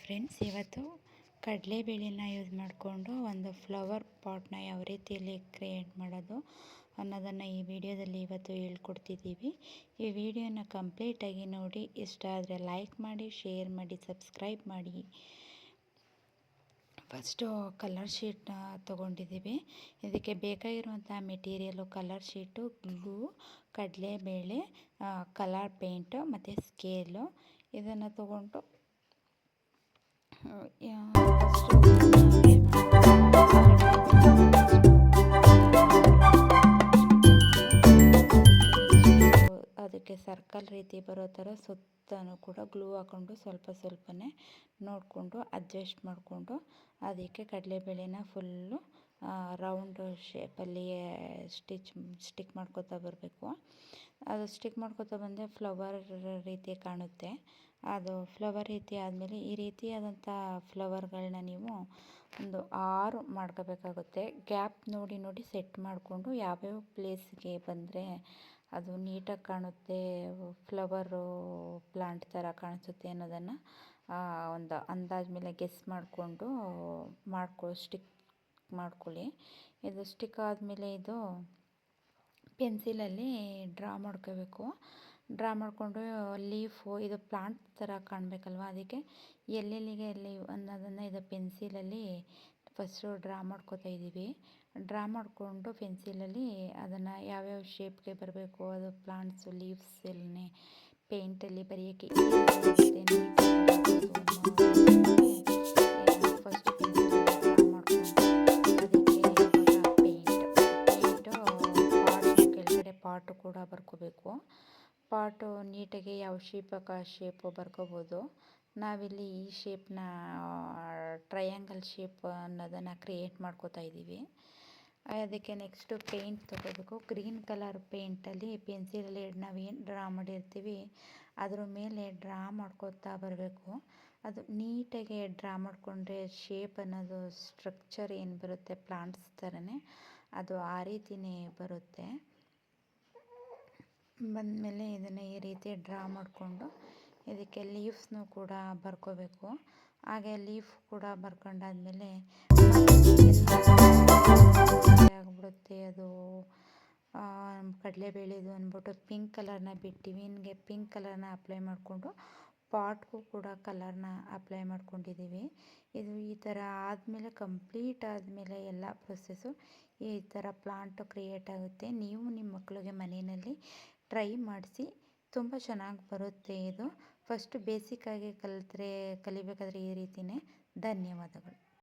Friends, ಇವತ್ತು ಕಡಲೆಬೇಳೆನ use ಮಾಡಿಕೊಂಡು ಒಂದು ಫ್ಲವರ್ ಪಾಟ್ನ ಯಾವ ರೀತಿಯಲ್ಲಿ ಕ್ರಿಯೇಟ್ ಮಾಡೋದು ಅನ್ನೋದನ್ನು ಈ ವಿಡಿಯೋದಲ್ಲಿ ಇವತ್ತು ಹೇಳ್ಕೊಡ್ತಿದ್ದೀವಿ. ಈ ವಿಡಿಯೋನ ಕಂಪ್ಲೀಟಾಗಿ ನೋಡಿ, ಇಷ್ಟ ಆದರೆ ಲೈಕ್ ಮಾಡಿ, ಶೇರ್ ಮಾಡಿ, ಸಬ್ಸ್ಕ್ರೈಬ್ ಮಾಡಿ. ಫಸ್ಟು ಕಲರ್ ಶೀಟ್ನ ತೊಗೊಂಡಿದ್ದೀವಿ. ಇದಕ್ಕೆ ಬೇಕಾಗಿರುವಂಥ ಮೆಟೀರಿಯಲು ಕಲರ್ ಶೀಟು, ಗ್ಲೂ, ಕಡಲೆಬೇಳೆ, ಕಲರ್ ಪೇಂಟು ಮತ್ತು ಸ್ಕೇಲು. ಇದನ್ನು ತಗೊಂಡು ಅದಕ್ಕೆ ಸರ್ಕಲ್ ರೀತಿ ಬರೋ ಥರ ಸುತ್ತಲೂ ಕೂಡ ಗ್ಲೂ ಹಾಕ್ಕೊಂಡು ಸ್ವಲ್ಪನೇ ನೋಡಿಕೊಂಡು ಅಡ್ಜಸ್ಟ್ ಮಾಡಿಕೊಂಡು ಅದಕ್ಕೆ ಕಡಲೆಬೇಳೆನ ಫುಲ್ಲು ರೌಂಡ್ ಶೇಪಲ್ಲಿ ಸ್ಟಿಕ್ ಮಾಡ್ಕೊತಾ ಬರಬೇಕು. ಅದು ಸ್ಟಿಕ್ ಮಾಡ್ಕೊತಾ ಬಂದರೆ ಫ್ಲವರ್ ರೀತಿ ಕಾಣುತ್ತೆ. ಅದು ಫ್ಲವರ್ ರೀತಿ ಆದಮೇಲೆ ಈ ರೀತಿಯಾದಂಥ ಫ್ಲವರ್ಗಳನ್ನ ನೀವು ಒಂದು 6 ಮಾಡ್ಕೋಬೇಕಾಗುತ್ತೆ. ಗ್ಯಾಪ್ ನೋಡಿ ಸೆಟ್ ಮಾಡಿಕೊಂಡು ಯಾವ್ಯಾವ ಪ್ಲೇಸ್ಗೆ ಬಂದರೆ ಅದು ನೀಟಾಗಿ ಕಾಣುತ್ತೆ, ಫ್ಲವರು ಪ್ಲಾಂಟ್ ಥರ ಕಾಣಿಸುತ್ತೆ ಅನ್ನೋದನ್ನು ಒಂದು ಅಂದಾಜು ಮೇಲೆ ಗೆಸ್ ಮಾಡಿಕೊಂಡು ಸ್ಟಿಕ್ ಮಾಡ್ಕೊಳ್ಳಿ. ಇದು ಸ್ಟಿಕ್ ಆದಮೇಲೆ ಇದು ಪೆನ್ಸಿಲಲ್ಲಿ ಡ್ರಾ ಮಾಡ್ಕೋಬೇಕು. ಡ್ರಾ ಮಾಡಿಕೊಂಡು ಲೀಫು ಇದು ಪ್ಲಾಂಟ್ ಥರ ಕಾಣಬೇಕಲ್ವ, ಅದಕ್ಕೆ ಎಲ್ಲೆಲ್ಲಿಗೆ ಲೀವ್ ಅನ್ನೋದನ್ನು ಇದು ಪೆನ್ಸಿಲಲ್ಲಿ ಫಸ್ಟು ಡ್ರಾ ಮಾಡ್ಕೋತಾ ಇದ್ದೀವಿ. ಡ್ರಾ ಮಾಡಿಕೊಂಡು ಪೆನ್ಸಿಲಲ್ಲಿ ಅದನ್ನು ಯಾವ್ಯಾವ ಶೇಪ್ಗೆ ಬರಬೇಕು, ಅದು ಪ್ಲಾಂಟ್ಸು ಲೀವ್ಸ್ ಎಲ್ಲನೇ ಪೇಂಟಲ್ಲಿ ಬರೆಯೋಕ್ಕೆ ಫಸ್ಟ್ ಪೆನ್ಸಿಲ್ ಡ್ರಾ ಮಾಡಿಕೊಂಡು ಅದಕ್ಕೆ ಪೇಂಟು ಕೆಳಗಡೆ ಪಾಟು ಕೂಡ ಬರ್ಕೋಬೇಕು. ಪಾಟು ನೀಟಾಗಿ ಯಾವ ಶೇಪಕ್ಕೆ ಆ ಶೇಪು ಬರ್ಕೋಬೋದು. ನಾವಿಲ್ಲಿ ಈ ಶೇಪ್ನ ಟ್ರಯಾಂಗಲ್ ಶೇಪ್ ಅನ್ನೋದನ್ನು ಕ್ರಿಯೇಟ್ ಮಾಡ್ಕೋತಾ ಇದ್ದೀವಿ. ಅದಕ್ಕೆ ನೆಕ್ಸ್ಟು ಪೇಂಟ್ ತೊಗೋಬೇಕು. ಗ್ರೀನ್ ಕಲರ್ ಪೇಂಟಲ್ಲಿ ಪೆನ್ಸಿಲಲ್ಲಿ ನಾವೇನು ಡ್ರಾ ಮಾಡಿರ್ತೀವಿ ಅದ್ರ ಮೇಲೆ ಡ್ರಾ ಮಾಡ್ಕೋತಾ ಬರಬೇಕು. ಅದು ನೀಟಾಗಿ ಡ್ರಾ ಮಾಡಿಕೊಂಡ್ರೆ ಶೇಪ್ ಅನ್ನೋದು ಸ್ಟ್ರಕ್ಚರ್ ಏನು ಬರುತ್ತೆ ಪ್ಲಾಂಟ್ಸ್ ಥರನೇ ಅದು ಆ ರೀತಿಯೇ ಬರುತ್ತೆ. ಬಂದಮೇಲೆ ಇದನ್ನು ಈ ರೀತಿ ಡ್ರಾ ಮಾಡಿಕೊಂಡು ಇದಕ್ಕೆ ಲೀವ್ಸ್ನೂ ಕೂಡ ಬರ್ಕೋಬೇಕು. ಹಾಗೆ ಲೀಫ್ ಕೂಡ ಬರ್ಕೊಂಡಾದ್ಮೇಲೆ ಆಗಿಬಿಡುತ್ತೆ ಅದು ಕಡಲೆಬೇಳೆದು ಅಂದ್ಬಿಟ್ಟು ಪಿಂಕ್ ಕಲರ್ನ ಬಿಟ್ಟಿವಿ. ಹಿಂಗೆ ಪಿಂಕ್ ಕಲರ್ನ ಅಪ್ಲೈ ಮಾಡಿಕೊಂಡು ಪಾಟ್ಗೂ ಕೂಡ ಕಲರ್ನ ಅಪ್ಲೈ ಮಾಡ್ಕೊಂಡಿದ್ದೀವಿ. ಇದು ಈ ಥರ ಆದಮೇಲೆ ಕಂಪ್ಲೀಟ್ ಆದಮೇಲೆ ಎಲ್ಲ ಪ್ರೊಸೆಸ್ಸು ಈ ಥರ ಪ್ಲಾಂಟು ಕ್ರಿಯೇಟ್ ಆಗುತ್ತೆ. ನೀವು ನಿಮ್ಮ ಮಕ್ಕಳಿಗೆ ಮನೆಯಲ್ಲಿ ಟ್ರೈ ಮಾಡಿಸಿ, ತುಂಬ ಚೆನ್ನಾಗಿ ಬರುತ್ತೆ. ಇದು ಫಸ್ಟು ಬೇಸಿಕ್ಕಾಗಿ ಕಲಿಬೇಕಾದ್ರೆ ಈ ರೀತಿಯೇ. ಧನ್ಯವಾದಗಳು.